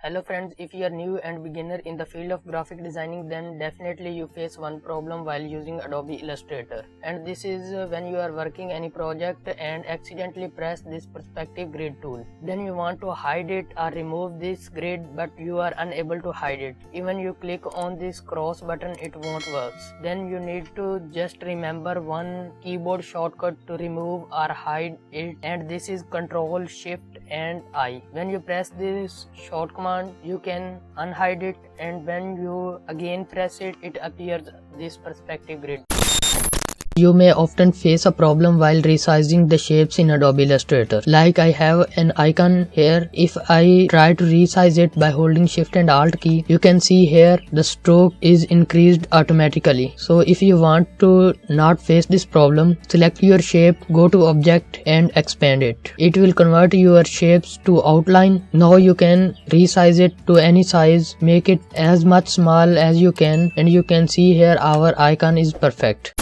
Hello friends, if you are new and beginner in the field of graphic designing, then definitely you face one problem while using Adobe Illustrator, and this is when you are working any project and accidentally press this perspective grid tool. Then you want to hide it or remove this grid, but you are unable to hide it. Even you click on this cross button, it won't work. Then you need to just remember one keyboard shortcut to remove or hide it, and this is Ctrl Shift and I. When you press this short command, you can unhide it, and when you again press it, it appears this perspective grid. You may often face a problem while resizing the shapes in Adobe Illustrator. Like I have an icon here. If I try to resize it by holding Shift and Alt key, you can see here the stroke is increased automatically. So if you want to not face this problem, select your shape, go to Object and expand it. It will convert your shapes to outline. Now you can resize it to any size, make it as much small as you can, and you can see here our icon is perfect.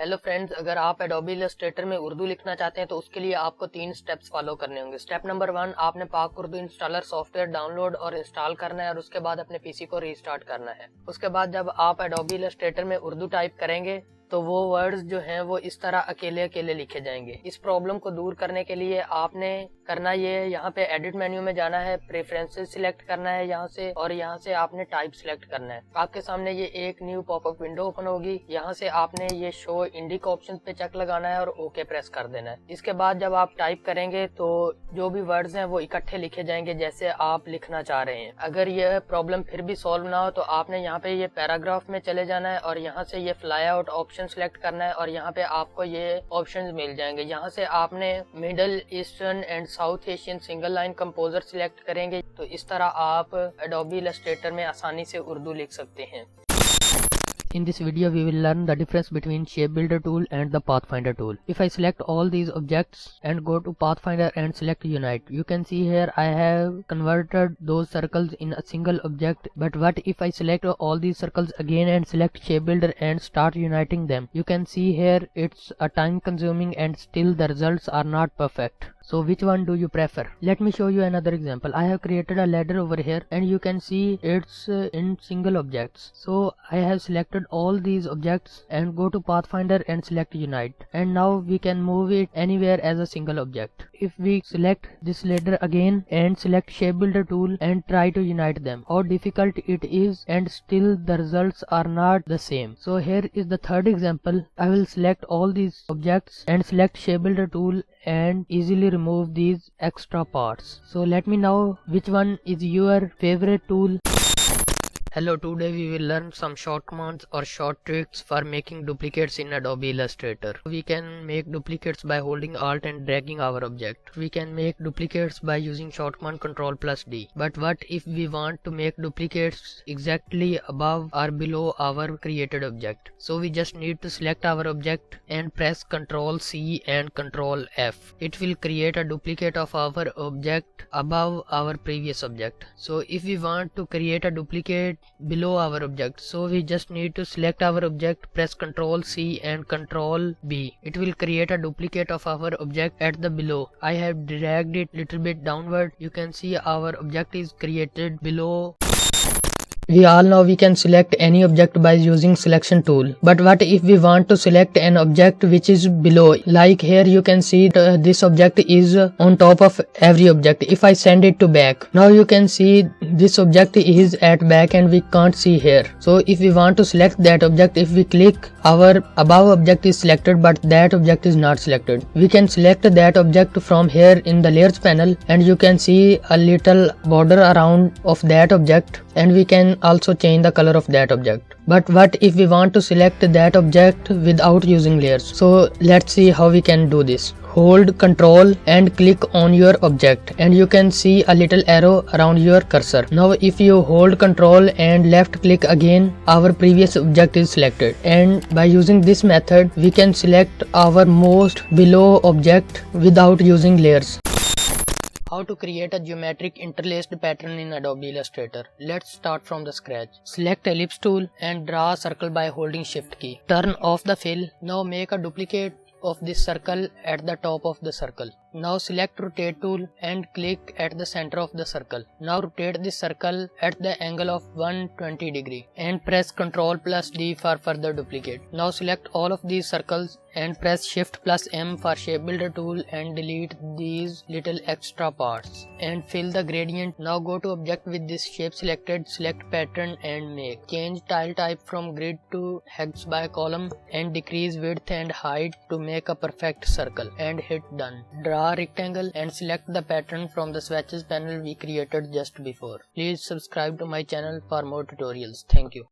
Hello friends, अगर आप Adobe Illustrator में उर्दू लिखना चाहते हैं तो उसके लिए आपको 3 स्टेप्स फॉलो करने होंगे। स्टेप नंबर 1, आपने पाक उर्दू इंस्टॉलर सॉफ्टवेयर डाउनलोड और इंस्टॉल करना है और उसके बाद अपने पीसी को रीस्टार्ट करना है। उसके बाद जब आप एडोबी इलस्ट्रेटर में उर्दू टाइप करेंगे तो वो वर्ड्स जो हैं वो इस तरह अकेले अकेले लिखे जाएंगे। इस प्रॉब्लम को दूर करने के लिए आपने करना ये है, यहाँ पे एडिट मेन्यू में जाना है, प्रेफरेंसेस सिलेक्ट करना है यहाँ से, और यहाँ से आपने टाइप सिलेक्ट करना है। आपके सामने ये एक न्यू पॉपअप विंडो ओपन होगी। यहाँ से आपने ये शो इंडिक ऑप्शन पे चेक लगाना है और ओके प्रेस कर देना है। इसके बाद जब आप टाइप करेंगे तो जो भी वर्ड्स हैं वो इकट्ठे लिखे जाएंगे जैसे आप लिखना चाह रहे हैं। अगर यह प्रॉब्लम फिर भी सॉल्व ना हो तो आपने यहाँ पे ये पैराग्राफ में चले जाना है और यहाँ से ये फ्लाई आउट ऑप्शन सिलेक्ट करना है और यहाँ पे आपको ये ऑप्शंस मिल जाएंगे। यहाँ से आपने middle eastern and south Asian single line composer select करेंगे तो इस तरह आप एडोबी इलस्ट्रेटर में आसानी से उर्दू लिख सकते हैं। In this video we will learn the difference between Shapebuilder tool and the Pathfinder tool. If I select all these objects and go to Pathfinder and select Unite, you can see here I have converted those circles in a single object. But what if I select all these circles again and select Shapebuilder and start uniting them? You can see here it's a time consuming and still the results are not perfect. So which one do you prefer? Let me show you another example. I have created a ladder over here and you can see it's in single objects. So I have selected all these objects and go to Pathfinder and select Unite, and now we can move it anywhere as a single object. If we select this ladder again and select Shapebuilder tool and try to unite them, how difficult it is, and still the results are not the same. So here is the third example. I will select all these objects and select Shapebuilder tool and easily remove these extra parts. So let me know which one is your favorite tool. Hello, today we will learn some short commands or short tricks for making duplicates in Adobe Illustrator. We can make duplicates by holding Alt and dragging our object. We can make duplicates by using short command Ctrl+D. But what if we want to make duplicates exactly above or below our created object? So we just need to select our object and press Ctrl+C and Ctrl+F. It will create a duplicate of our object above our previous object. So if we want to create a duplicate below our object, so we just need to select our object, press Ctrl+C and Ctrl+B. It will create a duplicate of our object at the below. I have dragged it little bit downward. You can see our object is created below. We all know we can select any object by using selection tool. But what if we want to select an object which is below? Like here you can see this object is on top of every object. If I send it to back, now you can see this object is at back and we can't see here. So if we want to select that object, if we click, our above object is selected but that object is not selected. We can select that object from here in the layers panel, and you can see a little border around of that object, and we can also change the color of that object. But what if we want to select that object without using layers? So let's see how we can do this. Hold Ctrl and click on your object, and you can see a little arrow around your cursor. Now if you hold Ctrl and left click again, our previous object is selected, and by using this method we can select our most below object without using layers. How to create a geometric interlaced pattern in Adobe Illustrator. Let's start from the scratch. Select ellipse tool and draw a circle by holding Shift key. Turn off the fill. Now make a duplicate of this circle at the top of the circle. Now select rotate tool and click at the center of the circle. Now rotate this circle at the angle of 120 degree and press Ctrl plus D for further duplicate. Now select all of these circles and press Shift plus M for Shapebuilder tool and delete these little extra parts and fill the gradient. Now go to object with this shape selected, select pattern and make. Change tile type from grid to hex by column and decrease width and height to make a perfect circle and hit done. Draw a rectangle and select the pattern from the swatches panel we created just before. Please subscribe to my channel for more tutorials. Thank you.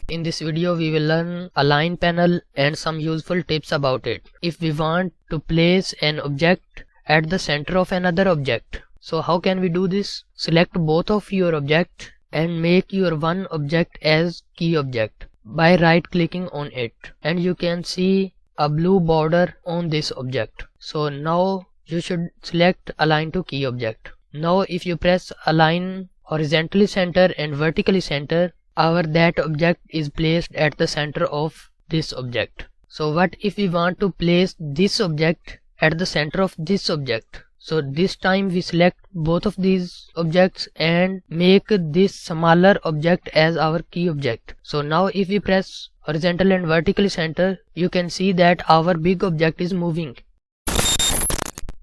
In this video we will learn a line panel and some useful tips about it. If we want to place an object at the center of another object, so how can we do this? Select both of your objects and make your one object as key object by right clicking on it, and you can see a blue border on this object. So now you should select align to key object. Now if you press align horizontally center and vertically center, that object is placed at the center of this object. So what if we want to place this object at the center of this object? So this time we select both of these objects and make this smaller object as our key object. So now if we press horizontal and vertically center, you can see that our big object is moving.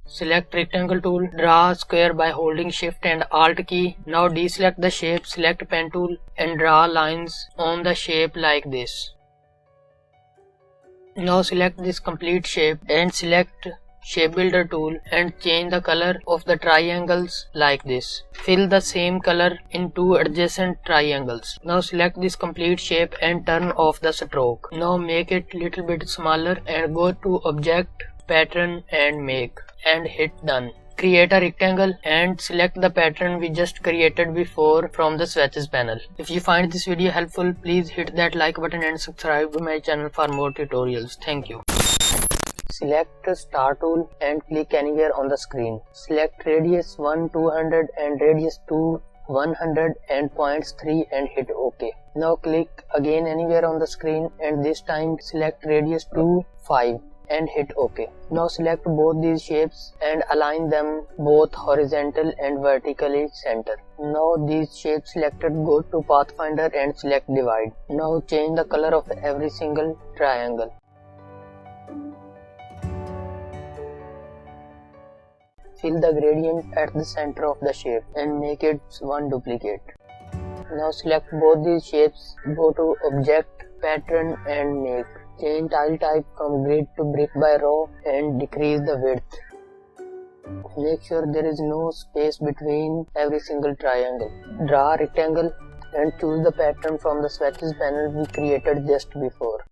Select rectangle tool, draw a square by holding shift and alt key. Now deselect the shape, select pen tool and draw lines on the shape like this. Now select this complete shape and select Shapebuilder tool and change the color of the triangles like this. Fill the same color in two adjacent triangles. Now select this complete shape and turn off the stroke. Now make it little bit smaller and go to object, pattern and make and hit done. Create a rectangle and select the pattern we just created before from the swatches panel. If you find this video helpful, please hit that like button and subscribe to my channel for more tutorials. Thank you. Select star tool and click anywhere on the screen. Select radius 1 200 and radius 2 100 and points 3 and hit OK. Now click again anywhere on the screen and this time select radius 2 5 and hit OK. Now select both these shapes and align them both horizontal and vertically center. Now these shapes selected, go to Pathfinder and select divide. Now change the color of every single triangle. Fill the gradient at the center of the shape and make it one duplicate. Now select both these shapes, go to object, pattern and make. Change tile type from grid to brick by row and decrease the width. Make sure there is no space between every single triangle. Draw a rectangle and choose the pattern from the swatches panel we created just before.